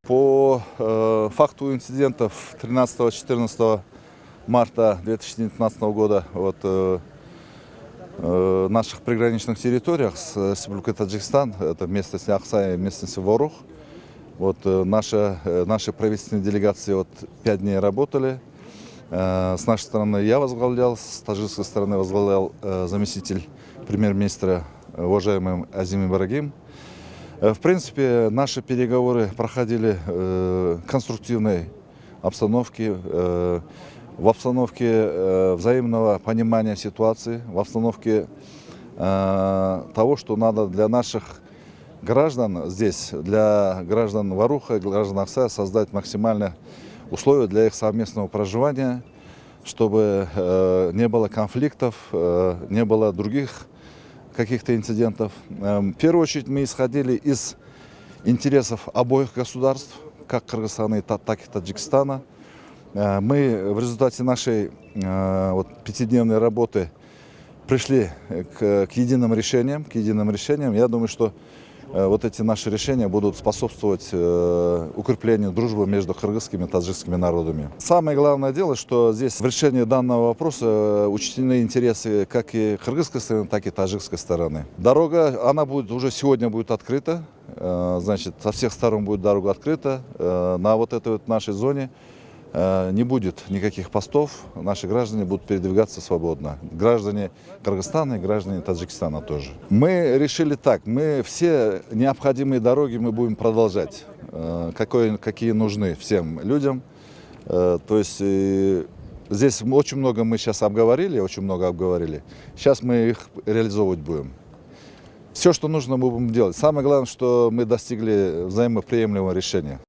По факту инцидентов 13-14 марта 2019 года наших приграничных территориях с Республикой Таджикистан, это местность Аксай и местность Ворух, наши правительственные делегации 5 дней работали. С нашей стороны я возглавлял, с таджикской стороны возглавлял заместитель премьер-министра уважаемый Азим Ибрагим. В принципе, наши переговоры проходили в конструктивной обстановке, в обстановке взаимного понимания ситуации, в обстановке того, что надо для наших граждан здесь, для граждан Воруха и граждан Аксая создать максимальные условия для их совместного проживания, чтобы не было конфликтов, не было других каких-то инцидентов. В первую очередь мы исходили из интересов обоих государств, как Кыргызстана, так и Таджикистана. Мы в результате нашей пятидневной работы пришли к единым решениям. Я думаю, что эти наши решения будут способствовать укреплению дружбы между кыргызскими и таджикскими народами. Самое главное дело, что здесь в решении данного вопроса учтены интересы как и кыргызской стороны, так и таджикской стороны. Дорога, она уже сегодня будет открыта, значит, со всех сторон будет дорога открыта. На этой нашей зоне не будет никаких постов, наши граждане будут передвигаться свободно. Граждане Кыргызстана и граждане Таджикистана тоже. Мы решили так, мы все необходимые дороги мы будем продолжать, какие нужны всем людям. То есть здесь очень много мы сейчас обговорили, Сейчас мы их реализовывать будем. Все, что нужно, мы будем делать. Самое главное, что мы достигли взаимоприемлемого решения.